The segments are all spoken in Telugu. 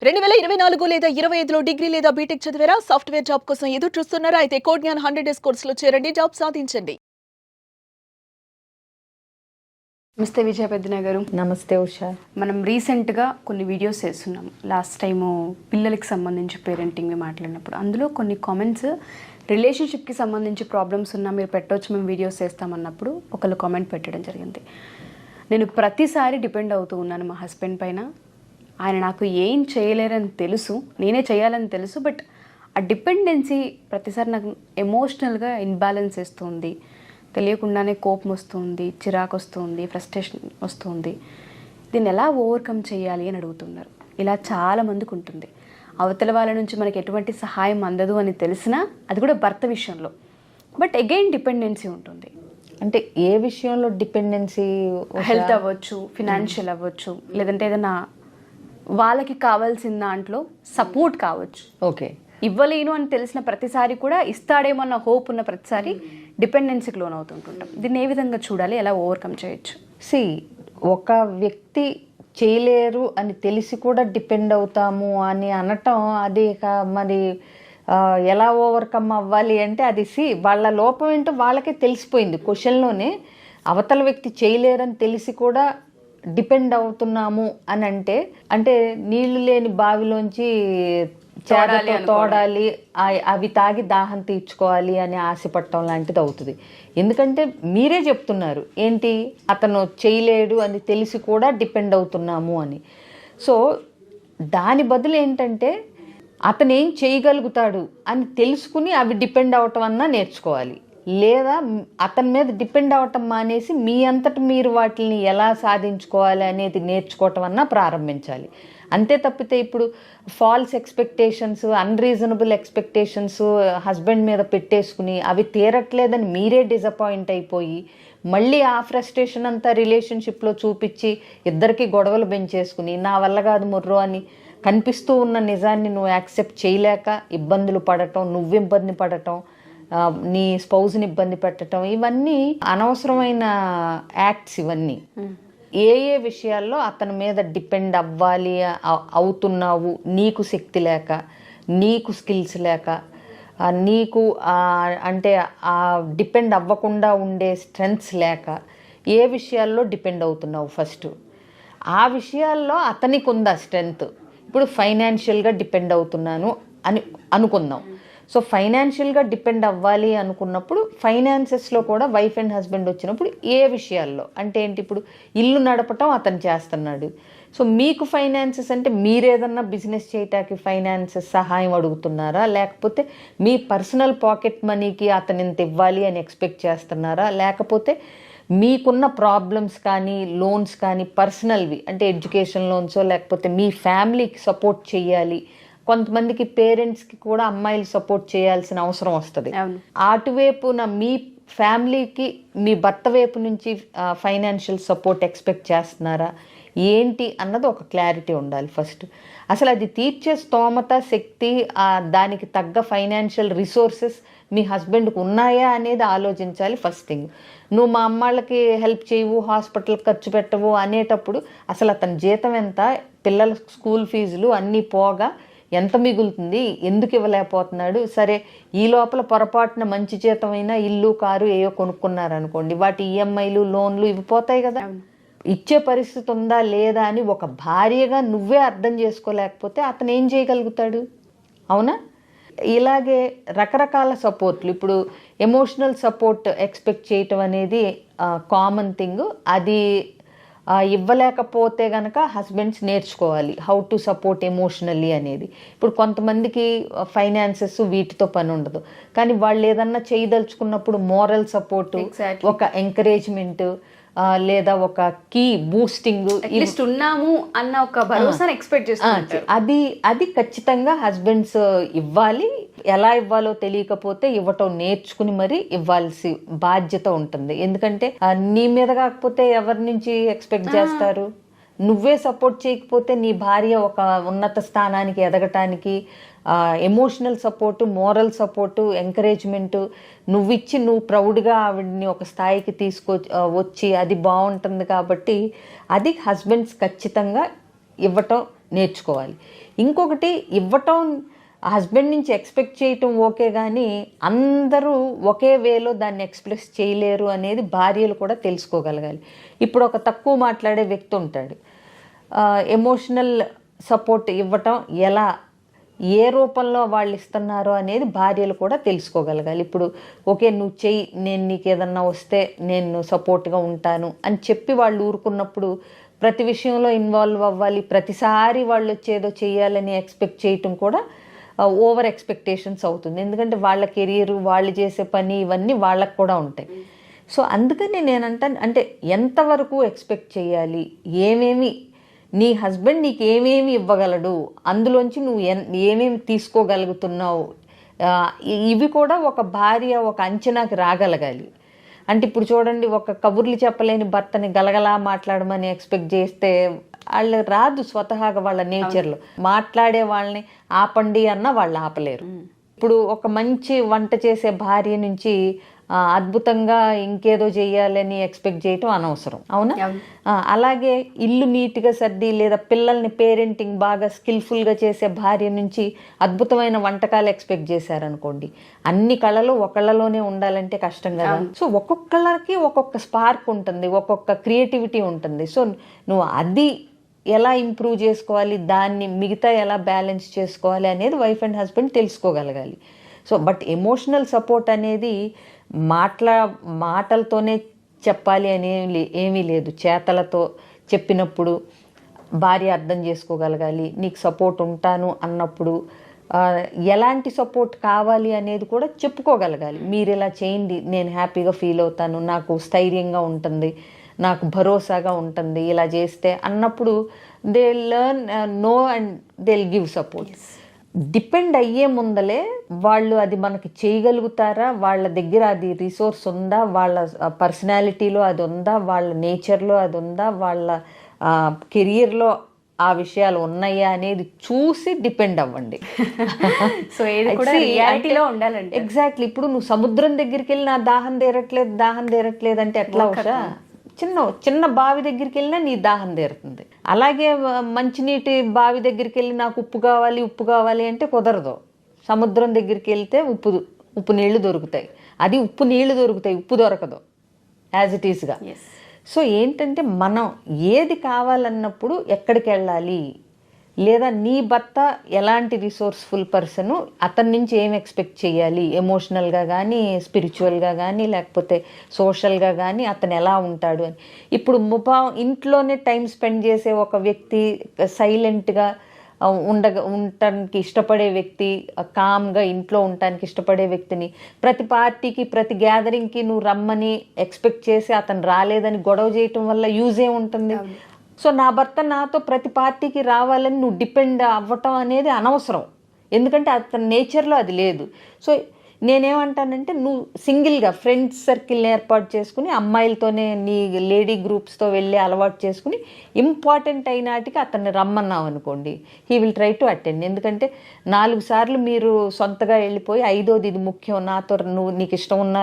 2024 లేదా 25లో డిగ్రీ లేదా బీటెక్ చదివారా? సాఫ్ట్‌వేర్ జాబ్ కోసం ఎదురు చూస్తున్నారా? అయితే కోడ్ జ్ఞాన్ 100 డేస్ కోర్సులో చేరండి. జాబ్ సాధించండి. నమస్తే విజయ పెద్దన గారు. నమస్తే ఉషా. మనం రీసెంట్గా కొన్ని వీడియోస్ చేస్తున్నాం. లాస్ట్ టైము పిల్లలకి సంబంధించి పేరెంటింగ్వి మాట్లాడినప్పుడు అందులో కొన్ని కామెంట్స్ రిలేషన్షిప్కి సంబంధించి ప్రాబ్లమ్స్ ఉన్నా మీరు పెట్టవచ్చు, మేము వీడియోస్ చేస్తామన్నప్పుడు ఒకళ్ళు కామెంట్ పెట్టడం జరిగింది. నేను ప్రతిసారి డిపెండ్ అవుతూ ఉన్నాను మా హస్బెండ్ పైన. ఆయన నాకు ఏం చేయలేరని తెలుసు, నేనే చేయాలని తెలుసు, బట్ ఆ డిపెండెన్సీ ప్రతిసారి నాకు ఎమోషనల్గా ఇన్బ్యాలెన్స్ ఇస్తుంది. తెలియకుండానే కోపం వస్తుంది, చిరాకు వస్తుంది, ఫ్రస్ట్రేషన్ వస్తుంది. దీన్ని ఎలా ఓవర్కమ్ చేయాలి అని అడుగుతున్నారు. ఇలా చాలామందికి ఉంటుంది. అవతల వాళ్ళ నుంచి మనకి ఎటువంటి సహాయం అందదు అని తెలిసినా, అది కూడా భర్త విషయంలో, బట్ అగైన్ డిపెండెన్సీ ఉంటుంది. అంటే ఏ విషయంలో డిపెండెన్సీ? హెల్త్ అవ్వచ్చు, ఫినాన్షియల్ అవ్వచ్చు, లేదంటే ఏదైనా వాళ్ళకి కావాల్సిన దాంట్లో సపోర్ట్ కావచ్చు. ఓకే, ఇవ్వలేను అని తెలిసిన ప్రతిసారి కూడా ఇస్తాడేమో అన్న హోప్ ఉన్న ప్రతిసారి డిపెండెన్సీకి లోన్ అవుతుంటుంటాం. దీన్ని ఏ విధంగా చూడాలి, ఎలా ఓవర్కమ్ చేయొచ్చు? ఒక వ్యక్తి చేయలేరు అని తెలిసి కూడా డిపెండ్ అవుతాము అని అనటం, అది మరి ఎలా ఓవర్కమ్ అవ్వాలి అంటే అది వాళ్ళ లోపం ఏంటో వాళ్ళకే తెలిసిపోయింది. క్వశ్చన్లోనే అవతల వ్యక్తి చేయలేరని తెలిసి కూడా డిపెండ్ అవుతున్నాము అని అంటే నీళ్లు లేని బావిలోంచి చేదతో తోడాలి, అవి తాగి దాహం తీర్చుకోవాలి అని ఆశపడటం లాంటిది అవుతుంది. ఎందుకంటే మీరే చెప్తున్నారు ఏంటి, అతను చేయలేడు అని తెలిసి కూడా డిపెండ్ అవుతున్నాము అని. సో దాని బదులు ఏంటంటే అతను ఏం చేయగలుగుతాడు అని తెలుసుకుని అవి డిపెండ్ అవటం అన్నా నేర్చుకోవాలి. లేదా అతని మీద డిపెండ్ అవటం మానేసి మీ అంతటి మీరు వాటిని ఎలా సాధించుకోవాలి అనేది నేర్చుకోవటం అన్నా ప్రారంభించాలి. అంతే తప్పితే ఇప్పుడు false expectations, unreasonable expectations husband మీద పెట్టేసుకుని అవి తీరట్లేదని మీరే డిసప్పాయింట్ అయిపోయి మళ్ళీ ఆ ఫ్రస్ట్రేషన్ అంతా రిలేషన్షిప్లో చూపించి ఇద్దరికి గొడవలు పెంచేసుకుని నా వల్ల కాదు ముర్రో అని కనిపిస్తూ ఉన్న నిజాన్ని నువ్వు యాక్సెప్ట్ చేయలేక ఇబ్బందులు పడటం, నువ్వు ఇబ్బంది పడటం, నీ స్పౌజ్ని ఇబ్బంది పెట్టడం, ఇవన్నీ అనవసరమైన యాక్ట్స్. ఇవన్నీ ఏ విషయాల్లో అతని మీద డిపెండ్ అవ్వాలి అవుతున్నావు, నీకు శక్తి లేక, నీకు స్కిల్స్ లేక, నీకు అంటే డిపెండ్ అవ్వకుండా ఉండే స్ట్రెంగ్త్స్ లేక ఏ విషయాల్లో డిపెండ్ అవుతున్నావు ఫస్ట్ ఆ విషయాల్లో అతనికి ఉందా స్ట్రెంగ్త్. ఇప్పుడు ఫైనాన్షియల్గా డిపెండ్ అవుతున్నాను అని అనుకుందాం. సో ఫైనాన్షియల్గా డిపెండ్ అవ్వాలి అనుకున్నప్పుడు ఫైనాన్సెస్లో కూడా వైఫ్ అండ్ హస్బెండ్ వచ్చినప్పుడు ఏ విషయాల్లో అంటే ఏంటి, ఇప్పుడు ఇల్లు నడపటం అతను చేస్తున్నాడు. సో మీకు ఫైనాన్సెస్ అంటే మీరేదన్నా బిజినెస్ చేయటానికి ఫైనాన్సెస్ సహాయం అడుగుతున్నారా, లేకపోతే మీ పర్సనల్ పాకెట్ మనీకి అతను ఇంత ఇవ్వాలి అని ఎక్స్పెక్ట్ చేస్తున్నారా, లేకపోతే మీకున్న ప్రాబ్లమ్స్ కానీ లోన్స్ కానీ పర్సనల్వి అంటే ఎడ్యుకేషన్ లోన్సో, లేకపోతే మీ ఫ్యామిలీకి సపోర్ట్ చేయాలి. కొంతమందికి పేరెంట్స్కి కూడా అమ్మాయిలు సపోర్ట్ చేయాల్సిన అవసరం వస్తుంది. అటువైపున మీ ఫ్యామిలీకి మీ భర్త వైపు నుంచి ఫైనాన్షియల్ సపోర్ట్ ఎక్స్పెక్ట్ చేస్తున్నారా ఏంటి అన్నది ఒక క్లారిటీ ఉండాలి ఫస్ట్. అసలు అది తీర్చే స్తోమత, శక్తి, దానికి తగ్గ ఫైనాన్షియల్ రిసోర్సెస్ మీ హస్బెండ్కి ఉన్నాయా అనేది ఆలోచించాలి ఫస్ట్ థింగ్. నువ్వు మా అమ్మాళ్ళకి హెల్ప్ చేయవు, హాస్పిటల్కి ఖర్చు పెట్టవు అనేటప్పుడు అసలు అతని జీతం ఎంత, పిల్లల స్కూల్ ఫీజులు అన్నీ పోగా ఎంత మిగులుతుంది, ఎందుకు ఇవ్వలేకపోతున్నాడు. సరే ఈ లోపల పొరపాటున మంచి జీతమైనా ఇల్లు కారు ఏవో కొనుక్కున్నారనుకోండి, వాటి ఈఎంఐలు లోన్లు ఇవి పోతాయి కదా. ఇచ్చే పరిస్థితి ఉందా లేదా అని ఒక భార్యగా నువ్వే అర్థం చేసుకోలేకపోతే అతను ఏం చేయగలుగుతాడు, అవునా? ఇలాగే రకరకాల సపోర్ట్లు, ఇప్పుడు ఎమోషనల్ సపోర్ట్ ఎక్స్పెక్ట్ చేయటం అనేది కామన్ థింగ్. అది ఇవ్వలేకపోతే కనుక హస్బెండ్స్ నేర్చుకోవాలి హౌ టు సపోర్ట్ ఎమోషనల్లీ అనేది. ఇప్పుడు కొంతమందికి ఫైనాన్సెస్ వీటితో పని ఉండదు, కానీ వాళ్ళు ఏదన్నా చేయదలుచుకున్నప్పుడు మోరల్ సపోర్టు, ఒక ఎంకరేజ్మెంట్, లేదా ఒక కీ బూస్టింగ్ ఉన్నాము అన్న ఒక భరోసాను ఎక్స్పెక్ట్ చేస్తాను. అది ఖచ్చితంగా హస్బెండ్స్ ఇవ్వాలి. ఎలా ఇవ్వాలో తెలియకపోతే ఇవ్వటం నేర్చుకుని మరి ఇవ్వాల్సి బాధ్యత ఉంటుంది. ఎందుకంటే నీ మీద కాకపోతే ఎవరి నుంచి ఎక్స్పెక్ట్ చేస్తారు? నువ్వే సపోర్ట్ చేయకపోతే నీ భార్య ఒక ఉన్నత స్థానానికి ఎదగటానికి emotional support, moral support, encouragement నువ్వు ప్రౌడ్గా ఆవిడని ఒక స్థాయికి వచ్చి అది బాగుంటుంది. కాబట్టి అది హస్బెండ్స్ ఖచ్చితంగా ఇవ్వటం నేర్చుకోవాలి. ఇంకొకటి ఇవ్వటం హస్బెండ్ నుంచి ఎక్స్పెక్ట్ చేయటం ఓకే, కానీ అందరూ ఒకే వేలో దాన్ని ఎక్స్ప్రెస్ చేయలేరు అనేది భార్యలు కూడా తెలుసుకోగలగాలి. ఇప్పుడు ఒక తక్కువ మాట్లాడే వ్యక్తి ఉంటాడు, ఎమోషనల్ సపోర్ట్ ఇవ్వటం ఎలా, ఏ రూపంలో వాళ్ళు ఇస్తున్నారో అనేది భార్యలు కూడా తెలుసుకోగలగాలి. ఇప్పుడు ఓకే నువ్వు చెయ్యి, నేను నీకు ఏదన్నా వస్తే నేను సపోర్ట్గా ఉంటాను అని చెప్పి వాళ్ళు ఊరుకున్నప్పుడు ప్రతి విషయంలో ఇన్వాల్వ్ అవ్వాలి, ప్రతిసారి వాళ్ళు వచ్చేదో చేయాలని ఎక్స్పెక్ట్ చేయటం కూడా ఓవర్ ఎక్స్పెక్టేషన్స్ అవుతుంది. ఎందుకంటే వాళ్ళ కెరీర్, వాళ్ళు చేసే పని ఇవన్నీ వాళ్ళకు కూడా ఉంటాయి. సో అందుకని నేను అంటాను, అంటే ఎంతవరకు ఎక్స్పెక్ట్ చేయాలి, ఏమేమి నీ హస్బెండ్ నీకు ఏమేమి ఇవ్వగలడు, అందులోంచి నువ్వు ఏమేమి తీసుకోగలుగుతున్నావు, ఇవి కూడా ఒక భార్య ఒక అంచనాకి రాగలగాలి. అంటే ఇప్పుడు చూడండి, ఒక కబుర్లు చెప్పలేని భర్తని గలగలా మాట్లాడమని ఎక్స్పెక్ట్ చేస్తే వాళ్ళు రాదు, స్వతహాగా వాళ్ళ నేచర్లో. మాట్లాడే వాళ్ళని ఆపండి అన్న వాళ్ళు ఆపలేరు. ఇప్పుడు ఒక మంచి వంట చేసే భార్య నుంచి అద్భుతంగా ఇంకేదో చేయాలని ఎక్స్పెక్ట్ చేయటం అనవసరం, అవునా? అలాగే ఇల్లు నీట్గా సర్ది లేదా పిల్లల్ని పేరెంటింగ్ బాగా స్కిల్ఫుల్గా చేసే భార్య నుంచి అద్భుతమైన వంటకాలు ఎక్స్పెక్ట్ చేశారనుకోండి, అన్ని కళలు ఒకళ్ళలోనే ఉండాలంటే కష్టం కదా. సో ఒక్కొక్కళ్ళకి ఒక్కొక్క స్పార్క్ ఉంటుంది, ఒక్కొక్క క్రియేటివిటీ ఉంటుంది. సో నువ్వు అది ఎలా ఇంప్రూవ్ చేసుకోవాలి, దాన్ని మిగతా ఎలా బ్యాలెన్స్ చేసుకోవాలి అనేది వైఫ్ అండ్ హస్బెండ్ తెలుసుకోగలగాలి. సో బట్ ఎమోషనల్ సపోర్ట్ అనేది మాటలతోనే చెప్పాలి అని ఏమీ లేదు. చేతలతో చెప్పినప్పుడు భార్య అర్థం చేసుకోగలగాలి. నీకు సపోర్ట్ ఉంటాను అన్నప్పుడు ఎలాంటి సపోర్ట్ కావాలి అనేది కూడా చెప్పుకోగలగాలి. మీరు ఇలా చేయండి, నేను హ్యాపీగా ఫీల్ అవుతాను, నాకు స్థైర్యంగా ఉంటుంది, నాకు భరోసాగా ఉంటుంది ఇలా చేస్తే అన్నప్పుడు they learn no and they will give support. Depend అయ్యే ముందలే వాళ్ళు అది మనకి చేయగలుగుతారా, వాళ్ళ దగ్గర అది రిసోర్స్ ఉందా, వాళ్ళ పర్సనాలిటీలో అది ఉందా, వాళ్ళ నేచర్లో అది ఉందా, వాళ్ళ కెరియర్లో ఆ విషయాలు ఉన్నాయా అనేది చూసి డిపెండ్ అవ్వండి. సో ఏది కూడా రియాలిటీలో ఉండాలండి. ఎగ్జాక్ట్లీ. ఇప్పుడు నువ్వు సముద్రం దగ్గరికి వెళ్ళి నా దాహం తీరట్లేదు అంటే ఎట్లా అవుతా? చిన్న బావి దగ్గరికి వెళ్ళినా నీ దాహం తీరుతుంది. అలాగే మంచినీటి బావి దగ్గరికి వెళ్ళి నాకు ఉప్పు కావాలి అంటే కుదరదు. సముద్రం దగ్గరికి వెళ్తే ఉప్పు నీళ్లు దొరుకుతాయి, అది ఉప్పు నీళ్లు దొరుకుతాయి, ఉప్పు దొరకదు యాజ్ ఇట్ ఈస్గా. సో ఏంటంటే మనం ఏది కావాలన్నప్పుడు ఎక్కడికి వెళ్ళాలి, లేదా నీ భర్త ఎలాంటి రిసోర్స్ఫుల్ పర్సను, అతని నుంచి ఏం ఎక్స్పెక్ట్ చేయాలి, ఎమోషనల్గా కానీ స్పిరిచువల్గా కానీ లేకపోతే సోషల్గా కానీ అతను ఎలా ఉంటాడు అని. ఇప్పుడు ఇంట్లోనే టైం స్పెండ్ చేసే ఒక వ్యక్తి, సైలెంట్గా ఉండటానికి ఇష్టపడే వ్యక్తి, కామ్గా ఇంట్లో ఉండటానికి ఇష్టపడే వ్యక్తిని ప్రతి పార్టీకి ప్రతి గ్యాదరింగ్కి నువ్వు రమ్మని ఎక్స్పెక్ట్ చేసి అతను రాలేదని గొడవ చేయటం వల్ల యూజ్ ఏముంటుంది? సో నా భర్త నాతో ప్రతి పార్టీకి రావాలని నువ్వు డిపెండ్ అవ్వటం అనేది అనవసరం, ఎందుకంటే అతని నేచర్లో అది లేదు. సో నేనేమంటానంటే నువ్వు సింగిల్గా ఫ్రెండ్స్ సర్కిల్ని ఏర్పాటు చేసుకుని అమ్మాయిలతోనే నీ లేడీ గ్రూప్స్తో వెళ్ళి అలవాటు చేసుకుని ఇంపార్టెంట్ అయినాటికి అతన్ని రమ్మన్నావు అనుకోండి, he will try to attend. ఎందుకంటే 4 సార్లు మీరు సొంతగా వెళ్ళిపోయి 5వది ఇది ముఖ్యం, నాతో నీకు ఇష్టం ఉన్నా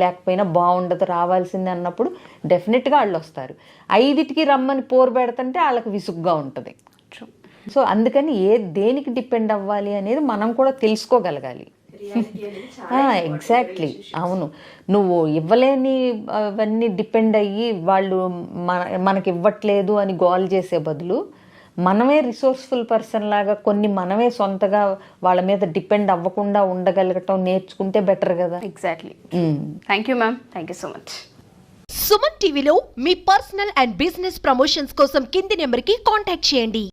లేకపోయినా బాగుండదు, రావాల్సిందే అన్నప్పుడు డెఫినెట్గా వాళ్ళు వస్తారు. 5టికి రమ్మని పోరు పెడుతుంటే వాళ్ళకి విసుగ్గా ఉంటుంది. సో అందుకని దేనికి డిపెండ్ అవ్వాలి అనేది మనం కూడా తెలుసుకోగలగాలి. ఎగ్జాక్ట్లీ, అవును. నువ్వు ఇవ్వలేని అవన్నీ డిపెండ్ అయ్యి వాళ్ళు మనకి ఇవ్వట్లేదు అని గోల్ చేసే బదులు మనమే రిసోర్స్ఫుల్ పర్సన్ లాగా కొన్ని మనమే సొంతగా వాళ్ళ మీద డిపెండ్ అవ్వకుండా ఉండగలగటం నేర్చుకుంటే బెటర్ కదా. Exactly. Thank you ma'am, thank you so much. Suman టీవీలో మీ పర్సనల్ అండ్ బిజినెస్ ప్రమోషన్స్ కోసం కింది నెంబర్కి కాంటాక్ట్ చేయండి.